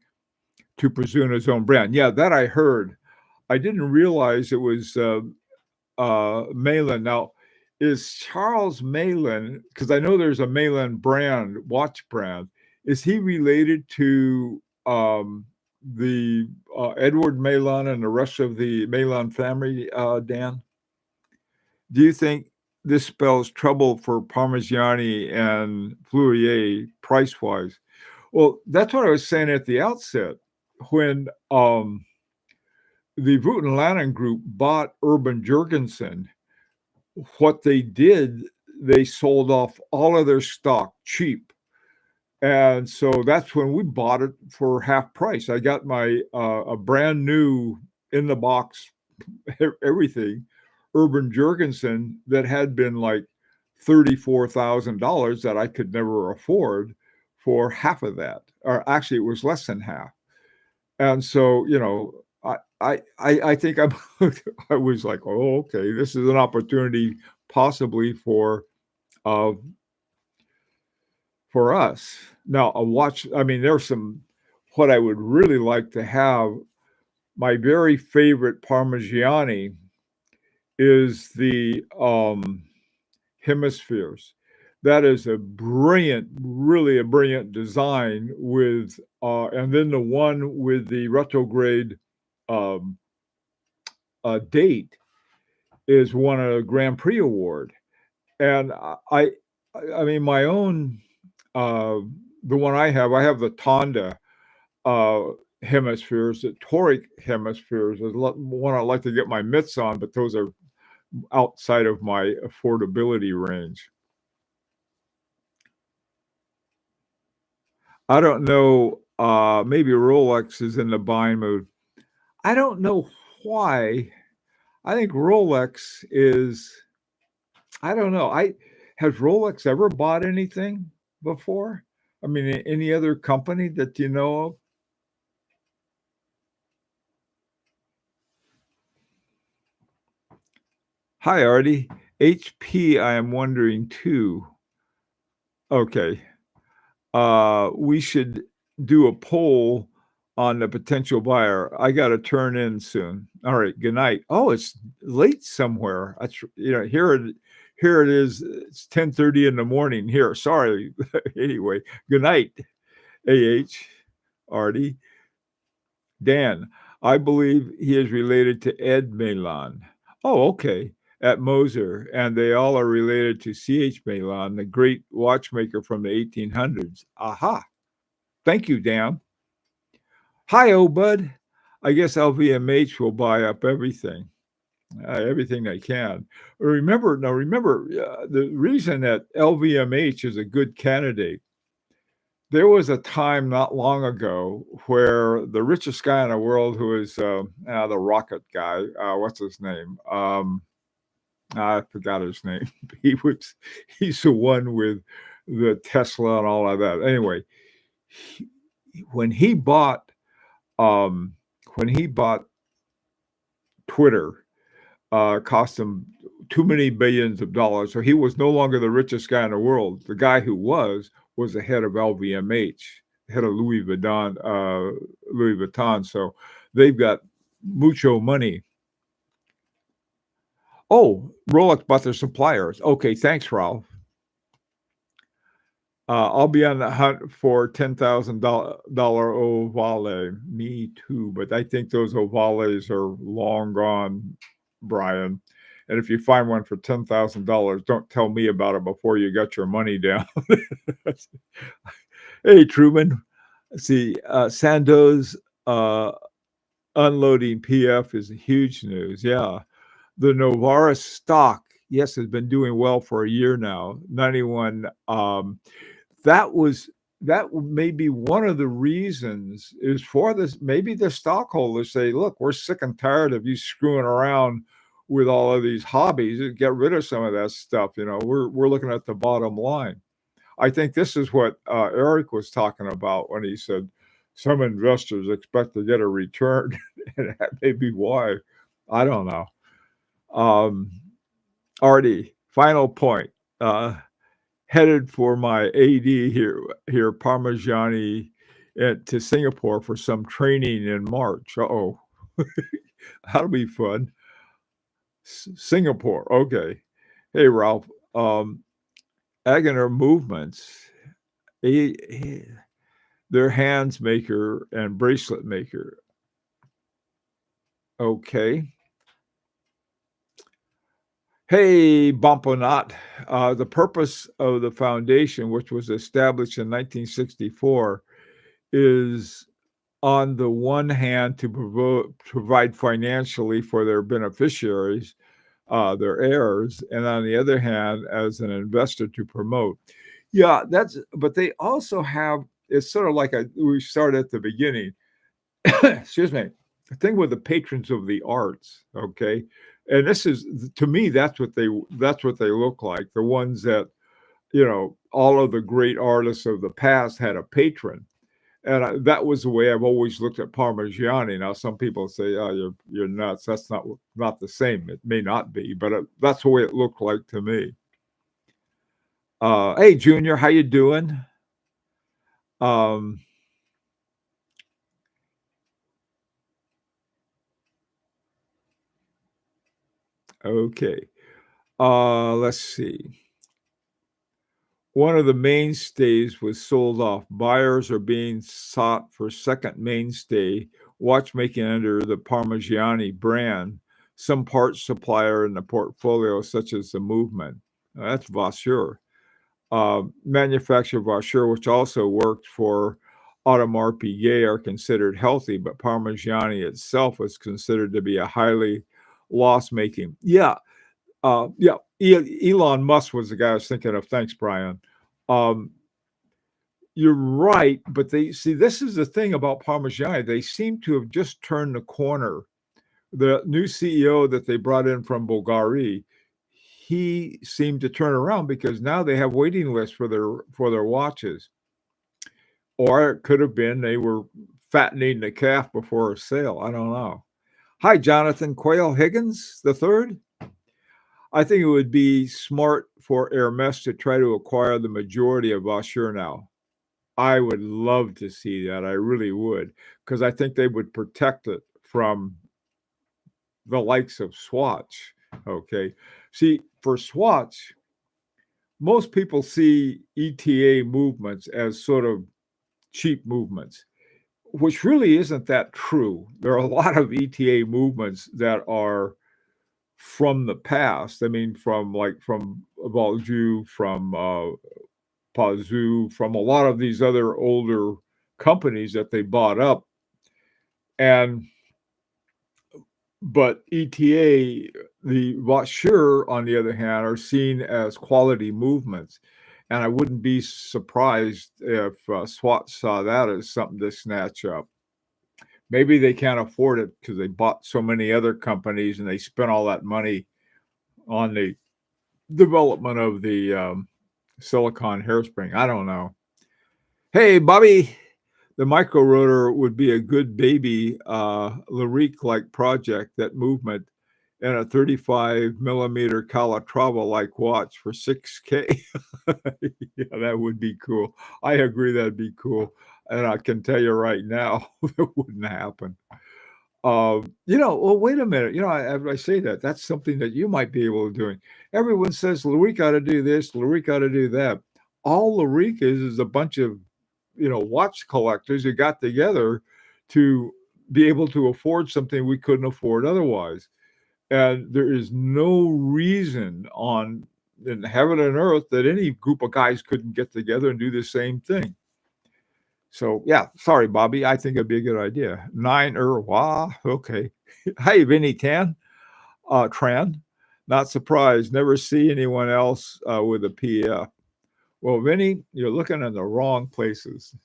to pursue his own brand. Yeah, that I heard. I didn't realize it was Malin. Now, is Charles Malin, because I know there's a Malin brand, watch brand, is he related to the Edward Malin and the rest of the Malin family, Dan? Do you think this spells trouble for Parmigiani and Fleurier price-wise? Well, that's what I was saying at the outset. When the Vouten Lannon Group bought Urban Jurgensen, what they did, they sold off all of their stock cheap. And so that's when we bought it for half price. I got my a brand new in the box everything Urban Jurgensen that had been like $34,000 that I could never afford for half of that, or actually it was less than half. And so, I think I was like, oh, okay, this is an opportunity possibly for us. Now, a watch, I mean, there's some, what I would really like to have, my very favorite Parmigiani is the hemispheres. That is a brilliant, really a brilliant design with, and then the one with the retrograde date is won a Grand Prix award. And I mean, my own, the one I have the Tonda hemispheres, the toric hemispheres is one I'd like to get my mitts on, but those are outside of my affordability range. I don't know. Maybe Rolex is in the buying mood. I don't know why. I think Rolex is. I don't know. Has Rolex ever bought anything before? I mean, any other company that you know of? Hi, Artie. HP, I am wondering too. Okay. We should do a poll on the potential buyer. I got to turn in soon. All right. Good night. Oh, it's late somewhere. That's here it is. It's 10:30 in the morning here. Sorry. Anyway, good night. Artie. Dan, I believe he is related to Ed Malin. Oh, okay. At Moser, and they all are related to C.H. Malin, the great watchmaker from the 1800s. Aha. Thank you, Dan. Hi, old bud. I guess LVMH will buy up everything they can. Remember, the reason that LVMH is a good candidate, there was a time not long ago where the richest guy in the world, who is the rocket guy, what's his name? I forgot his name. He's the one with the Tesla and all of that. Anyway, he, when he bought um, when he bought Twitter, cost him too many billions of dollars. So he was no longer the richest guy in the world. The guy who was the head of LVMH, head of Louis Vuitton. Louis Vuitton. So they've got mucho money. Oh, Rolex bought their suppliers. Okay, thanks, Ralph. I'll be on the hunt for $10,000 Ovale. Me too, but I think those Ovales are long gone, Brian. And if you find one for $10,000, don't tell me about it before you got your money down. Hey, Truman. See, Sandoz unloading PF is huge news. Yeah. The Novartis stock, yes, has been doing well for a year now. 91. That may be one of the reasons is for this. Maybe the stockholders say, look, we're sick and tired of you screwing around with all of these hobbies. Get rid of some of that stuff. We're looking at the bottom line. I think this is what Eric was talking about when he said some investors expect to get a return, and that may be why. I don't know. Artie, final point. Headed for my AD here Parmigiani, to Singapore for some training in March. Uh-oh. That'll be fun. Singapore. Okay. Hey, Ralph. Agoner Movements, they're hands maker and bracelet maker. Okay. Hey, Bomponat. The purpose of the foundation, which was established in 1964, is on the one hand to provide financially for their beneficiaries, their heirs, and on the other hand, as an investor to promote. Yeah, but they also have, it's sort of like we started at the beginning. Excuse me. The thing with the patrons of the arts, okay? And this is, to me, that's what they look like. The ones that, all of the great artists of the past had a patron. And that was the way I've always looked at Parmigiani. Now, some people say, "Oh, you're nuts. That's not the same." It may not be, but that's the way it looked like to me. Hey, Junior, how you doing? Okay. Let's see. One of the mainstays was sold off. Buyers are being sought for second mainstay, watchmaking under the Parmigiani brand, some parts supplier in the portfolio, such as the Movement. That's Vaucher. Manufacturer Vaucher, which also worked for Audemars Piguet, are considered healthy, but Parmigiani itself is considered to be a highly loss-making. Yeah. Elon Musk was the guy I was thinking of. Thanks, Brian. You're right, but this is the thing about Parmigiani. They seem to have just turned the corner. The new CEO that they brought in from Bulgaria, he seemed to turn around because now they have waiting lists for their watches. Or it could have been they were fattening the calf before a sale. I don't know. Hi, Jonathan Quayle Higgins III. I think it would be smart for Hermes to try to acquire the majority of Vaucher now. I would love to see that. I really would, because I think they would protect it from the likes of Swatch. Okay. See, for Swatch, most people see ETA movements as sort of cheap movements, which really isn't that true. There are a lot of ETA movements that are from the past. I mean, from Vaucher, from Pazou, from a lot of these other older companies that they bought up. But ETA, the Vaucher, on the other hand, are seen as quality movements. And I wouldn't be surprised if Swatch saw that as something to snatch up. Maybe they can't afford it because they bought so many other companies and they spent all that money on the development of the silicon hairspring. I don't know. Hey, Bobby, the micro rotor would be a good baby Larique-like project, that movement, and a 35 millimeter Calatrava like watch for 6K. Yeah, that would be cool. I agree that'd be cool. And I can tell you right now, it wouldn't happen. Well, wait a minute. I say that. That's something that you might be able to do. Everyone says Larique ought to do this, Larique ought to do that. All Larique is a bunch of, watch collectors who got together to be able to afford something we couldn't afford otherwise. And there is no reason in heaven and earth that any group of guys couldn't get together and do the same thing. So yeah, sorry, Bobby. I think it'd be a good idea. Wah. Okay. Hey, Vinny Tran. Not surprised. Never see anyone else with a PF. Well, Vinny, you're looking in the wrong places.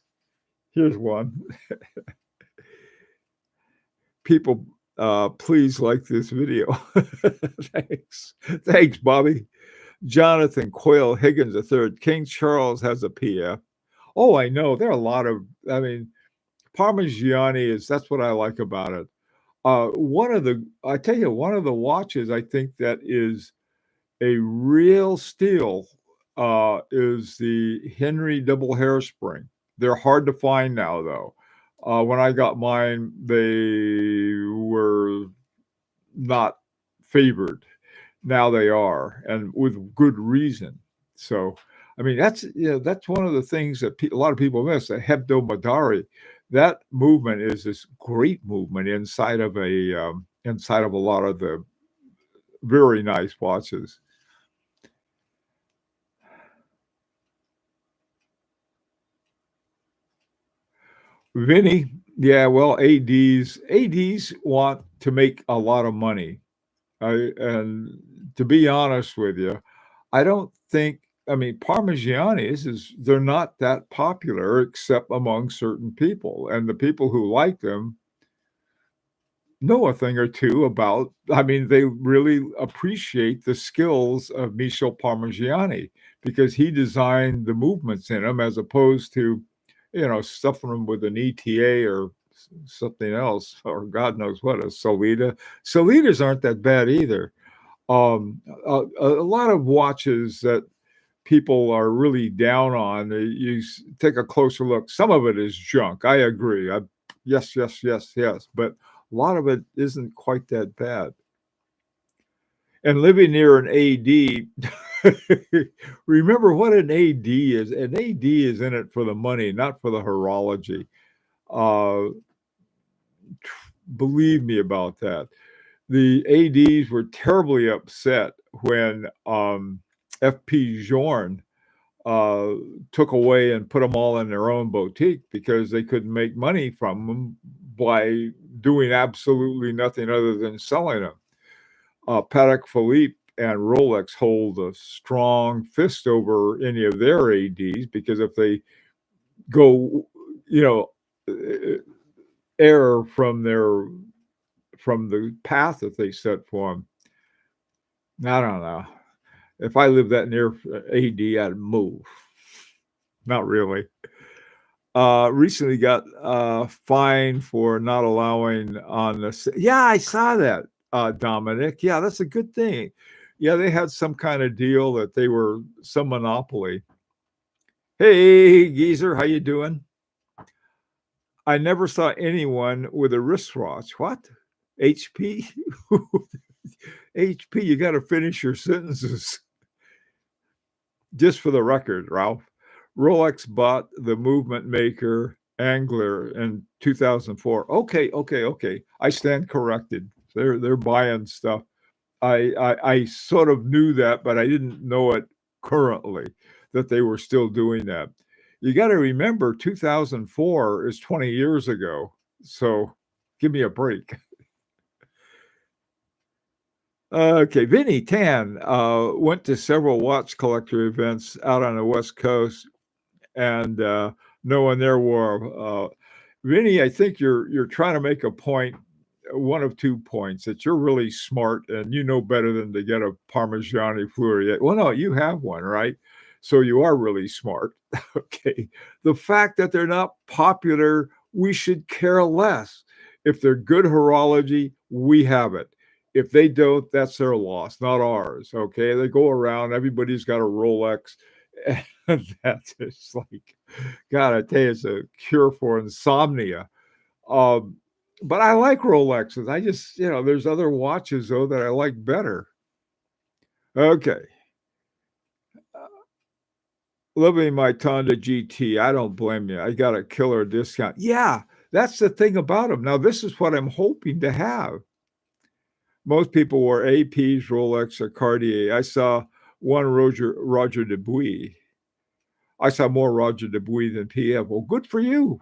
Here's one. People, please like this video. Thanks, Bobby. Jonathan Quayle Higgins III. King Charles has a PF. Oh, I know. There are a lot of, Parmigiani that's what I like about it. One of the watches I think that is a real steal is the Henry double hairspring. They're hard to find now, though. When I got mine, they were not favored. Now they are, and with good reason. So, that's one of the things that a lot of people miss. The hebdomadari, that movement is this great movement inside of a lot of the very nice watches. Vinny, yeah, well, ads want to make a lot of money. And to be honest with you, I don't think, Parmigianis they're not that popular except among certain people. And the people who like them know a thing or two about, they really appreciate the skills of Michel Parmigiani because he designed the movements in them as opposed to, stuffing them with an ETA or something else, or God knows what, a Solita. Solitas aren't that bad either. A lot of watches that people are really down on, you take a closer look. Some of it is junk. I agree. Yes. But a lot of it isn't quite that bad. And living near an AD, remember what an AD is. An AD is in it for the money, not for the horology. Believe me about that. The ADs were terribly upset when F.P. Journe took away and put them all in their own boutique because they couldn't make money from them by doing absolutely nothing other than selling them. Patek Philippe and Rolex hold a strong fist over any of their ADs because if they go, err from the path that they set for them, I don't know. If I lived that near AD, I'd move. Not really. Recently got fined for not allowing on the. Yeah, I saw that, Dominic. Yeah, that's a good thing. Yeah, they had some kind of deal that they were some monopoly. Hey, geezer, how you doing? I never saw anyone with a wristwatch. What? HP? HP, you got to finish your sentences. Just for the record, Ralph, Rolex bought the movement maker Angler in 2004. Okay. I stand corrected. They're buying stuff. I sort of knew that, but I didn't know it currently that they were still doing that. You got to remember, 2004 is 20 years ago. So give me a break. Okay, Vinny Tan went to several watch collector events out on the West Coast, and no one there wore. Vinny, I think you're trying to make a point, one of 2 points, that you're really smart and you know better than to get a Parmigiani Fleuriette. Well, no, you have one, right? So you are really smart. Okay. The fact that they're not popular, we should care less. If they're good horology, we have it. If they don't, that's their loss, not ours. Okay. They go around, everybody's got a Rolex. And that's just like, God, I tell you, it's a cure for insomnia. Um, but I like Rolexes. I just, there's other watches though that I like better. Okay. Living my Tonda GT, I don't blame you. I got a killer discount. Yeah, that's the thing about them. Now, this is what I'm hoping to have. Most people wore APs, Rolex, or Cartier. I saw one Roger Dubuis. I saw more Roger Dubuis than PF. Well, good for you.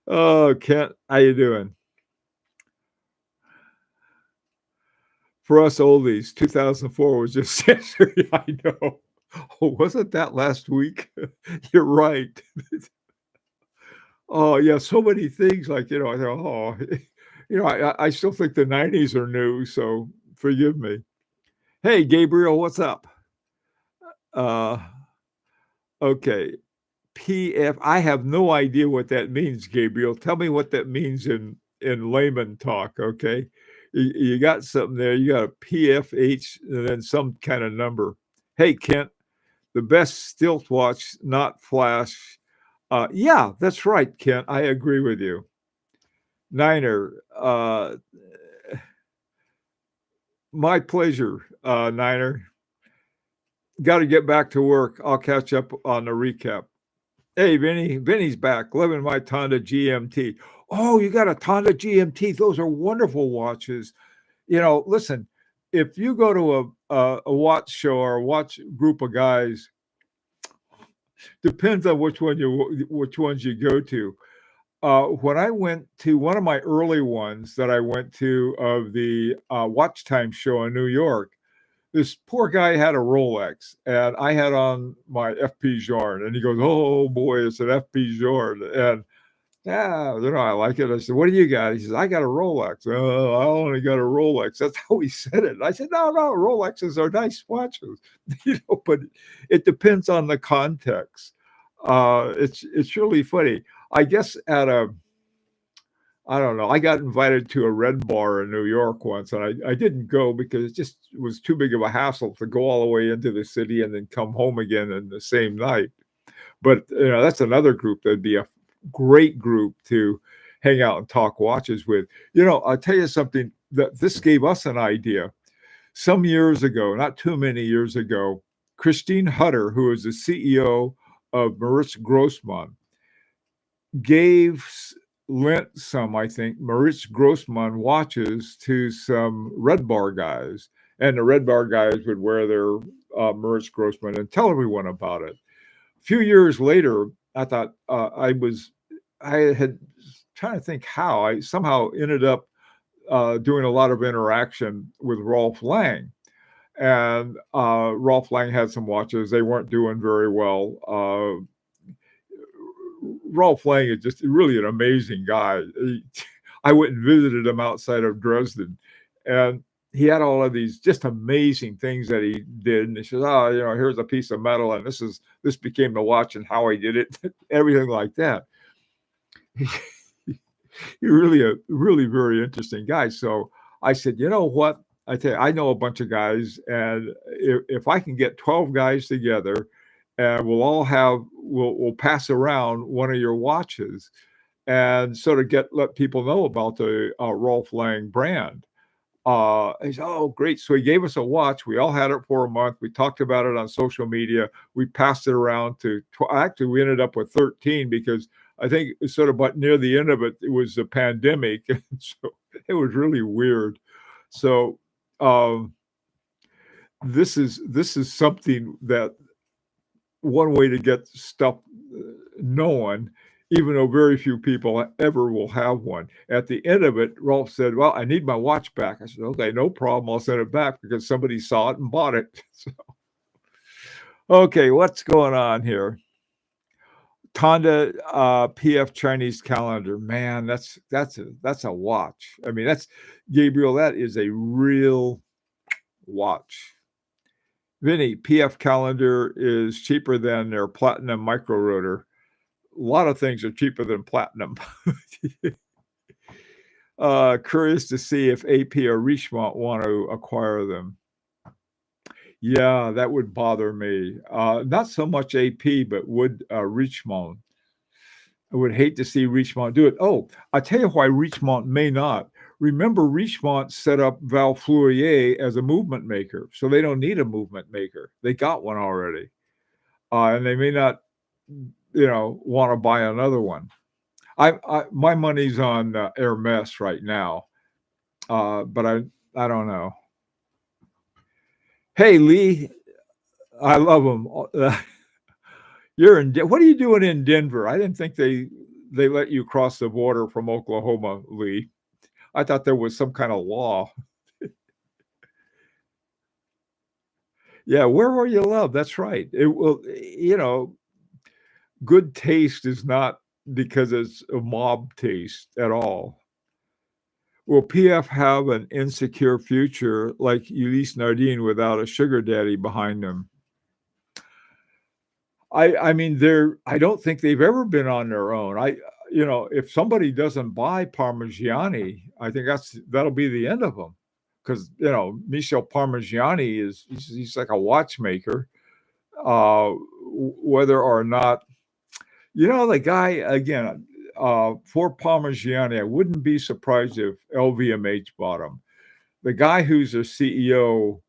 Oh, Kent, how you doing? For us oldies, 2004 was just yesterday. I know. Oh, wasn't that last week? You're right. Oh, yeah, so many things like, I thought, oh, I still think the 90s are new, so forgive me. Hey, Gabriel, what's up? Uh, okay. PF, I have no idea what that means, Gabriel. Tell me what that means in layman talk, okay? You got something there. You got a PFH and then some kind of number. Hey, Kent, the best stilt watch, not flash. Yeah, that's right, Kent. I agree with you. Niner, my pleasure, Niner. Got to get back to work. I'll catch up on the recap. Hey, Vinny. Vinny's back. Living my Tonda GMT. Oh, you got a Tonda GMT. Those are wonderful watches. Listen, if you go to a watch show or a watch group of guys, depends on which ones you go to. When I went to one of my early ones that I went to of the Watch Time show in New York, this poor guy had a Rolex, and I had on my FP Journe, and he goes, "Oh boy, it's an FP Journe," and yeah, I like it. I said, "What do you got?" He says, "I got a Rolex." "Oh, I only got a Rolex." That's how he said it. I said, "No, Rolexes are nice watches, but it depends on the context." It's really funny. I guess I don't know. I got invited to a red bar in New York once, and I didn't go because it just was too big of a hassle to go all the way into the city and then come home again in the same night. But that's another group that'd be a great group to hang out and talk watches with. I'll tell you something that this gave us an idea. Some years ago, not too many years ago, Christine Hutter, who is the CEO of Moritz Grossmann, lent some, I think, Moritz Grossmann watches to some red bar guys. And the red bar guys would wear their Moritz Grossmann and tell everyone about it. A few years later, I thought I had trying to think how I somehow ended up doing a lot of interaction with Rolf Lang. And Rolf Lang had some watches. They weren't doing very well. Rolf Lang is just really an amazing guy. I went and visited him outside of Dresden, and he had all of these just amazing things that he did. And he says, "Oh, here's a piece of metal, and this became the watch, and how I did it, everything like that." You're really a really very interesting guy. So I said, you know what? I tell you, I know a bunch of guys, and if I can get 12 guys together, and we'll pass around one of your watches, and sort of let people know about the Rolf Lang brand. He said, "Oh, great!" So he gave us a watch. We all had it for a month. We talked about it on social media. We passed it around to. Actually, we ended up with 13 because I think sort of but near the end of it, it was a pandemic, and so it was really weird. So this is something that one way to get stuff known, even though very few people ever will have one. At the end of it, Rolf said, "Well, I need my watch back." I said, "Okay, no problem. I'll send it back because somebody saw it and bought it." So, okay, what's going on here? Tonda PF Chinese calendar. Man, that's a watch. I mean, that's Gabriel. That is a real watch. Vinny, PF calendar is cheaper than their platinum micro rotor. A lot of things are cheaper than platinum. Curious to see if AP or Richemont want to acquire them. Yeah, that would bother me. Not so much AP, but would Richemont. I would hate to see Richemont do it. Oh, I tell you why Richemont may not. Remember, Richemont set up Vaucher as a movement maker, so they don't need a movement maker. They got one already, and they may not, want to buy another one. My money's on Hermes right now, but I don't know. Hey Lee, I love them. You're in. What are you doing in Denver? I didn't think they let you cross the border from Oklahoma, Lee. I thought there was some kind of law. Yeah, where are you loved? That's right. It will, good taste is not because it's a mob taste at all. Will PF have an insecure future like Ulysse Nardin without a sugar daddy behind them? I mean, I don't think they've ever been on their own. If somebody doesn't buy Parmigiani, I think that'll be the end of them. Because Michel Parmigiani he's like a watchmaker. Whether or not the guy again for Parmigiani, I wouldn't be surprised if LVMH bought him. The guy who's their CEO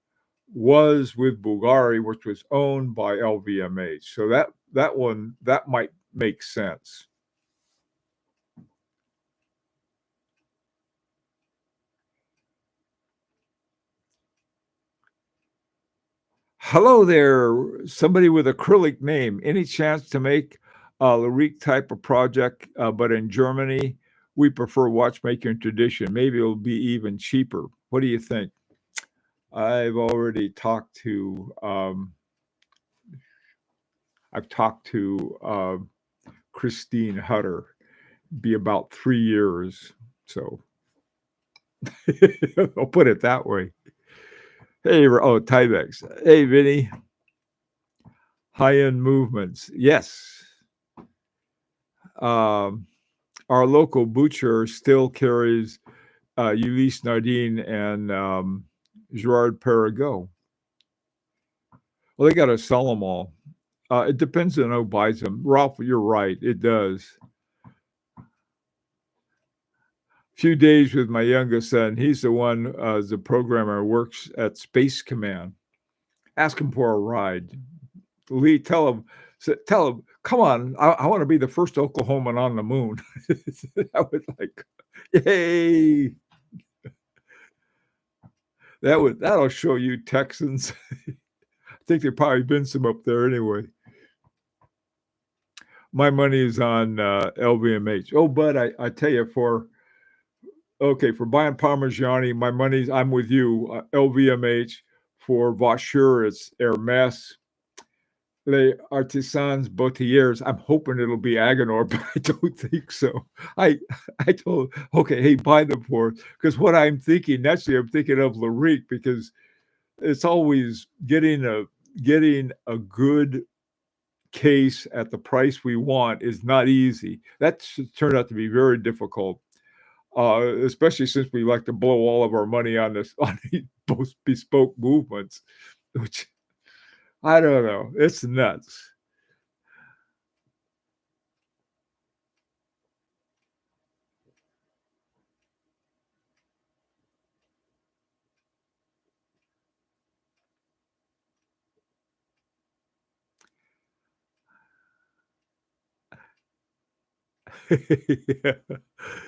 was with Bulgari, which was owned by LVMH. So that might make sense. Hello there, somebody with acrylic name. Any chance to make a Larique type of project, but in Germany? We prefer watchmaking tradition. Maybe it'll be even cheaper. What do you think? I've already talked to Christine Hutter. Be about 3 years. So I'll put it that way. Hey, Tyvex. Hey, Vinny. High-end movements. Yes. Our local butcher still carries Ulysse Nardin and Girard-Perregaux. Well, they got to sell them all. It depends on who buys them. Ralph, you're right. It does. Few days with my youngest son. He's the one, the programmer, works at Space Command. Ask him for a ride. Lee, tell him, come on, I want to be the first Oklahoman on the moon. I was like, yay. That'll show you Texans. I think there've probably been some up there anyway. My money is on LVMH. Oh, but I tell you, for buying Parmigiani, I'm with you. LVMH. For Vaucher, it's Hermes. Les Artisans Boutilliers. I'm hoping it'll be Agenor, but I don't think so. I told, hey, buy them for us. Because what I'm thinking, naturally, I'm thinking of Larique, because it's always getting a good case at the price we want is not easy. That turned out to be very difficult, especially since we like to blow all of our money on both bespoke movements, which I don't know. It's nuts.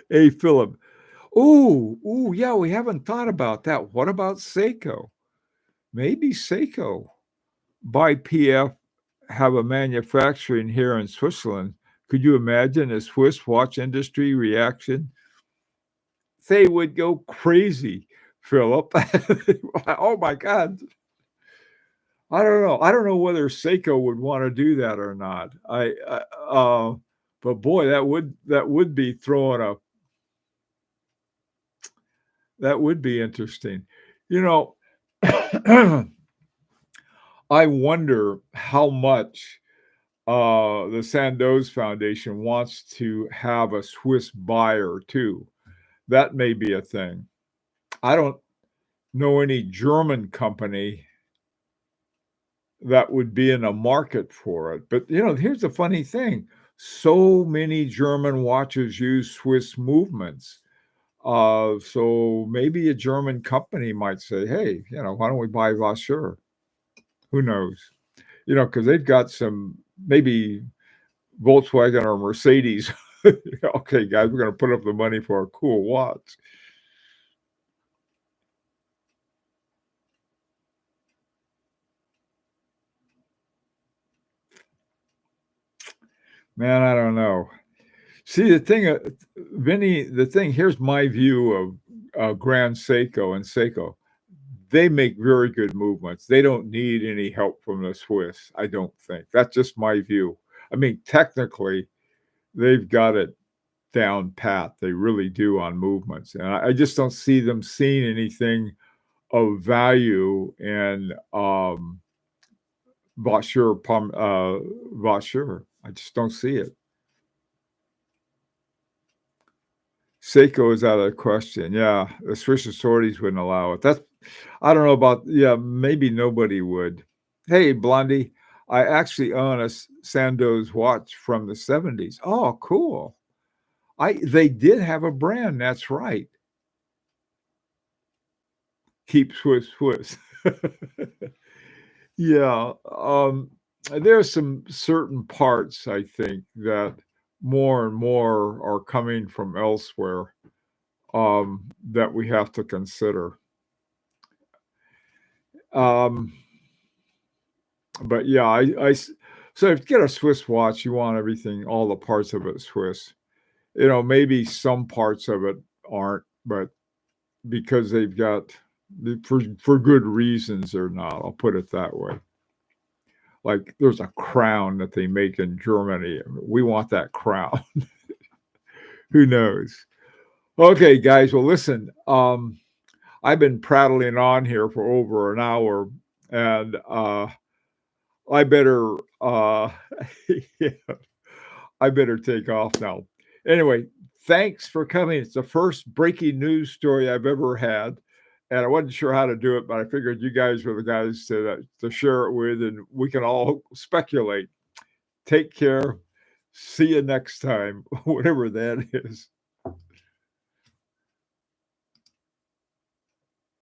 Hey, Philip. Ooh, yeah, we haven't thought about that. What about Seiko? Maybe Seiko by PF have a manufacturing here in Switzerland. Could you imagine a Swiss watch industry reaction? They would go crazy, Philip. Oh my God. I don't know. I don't know whether Seiko would want to do that or not. But boy, that would be that would be interesting. I wonder how much the Sandoz Foundation wants to have a Swiss buyer too. That may be a thing. I don't know any German company that would be in a market for it. But, here's the funny thing. So many German watches use Swiss movements. So maybe a German company might say, hey, why don't we buy Vaucher? Who knows? Because they've got some, maybe Volkswagen or Mercedes. Okay, guys, we're going to put up the money for a cool watch. Man, I don't know. See, the thing, Vinny, here's my view of Grand Seiko and Seiko. They make very good movements. They don't need any help from the Swiss, I don't think. That's just my view. I mean, technically, they've got it down pat. They really do on movements. And I just don't see them seeing anything of value in Vaucher. I just don't see it. Seiko is out of the question. Yeah, the Swiss authorities wouldn't allow it. I don't know about, yeah, maybe nobody would. Hey, Blondie, I actually own a Sandoz watch from the 70s. Oh, cool. They did have a brand, that's right. Keep Swiss. Yeah, there's some certain parts, I think, that more and more are coming from elsewhere, that we have to consider. Um, but yeah, so if you get a Swiss watch, you want everything, all the parts of it Swiss. Maybe some parts of it aren't, but because they've got for good reasons they're not. I'll put it that way. Like there's a crown that they make in Germany. We want that crown. Who knows? Okay, guys. Well, listen. I've been prattling on here for over an hour, and I better yeah, I better take off now. Anyway, thanks for coming. It's the first breaking news story I've ever had, and I wasn't sure how to do it, but I figured you guys were the guys to share it with, and we can all speculate. Take care. See you next time, whatever that is.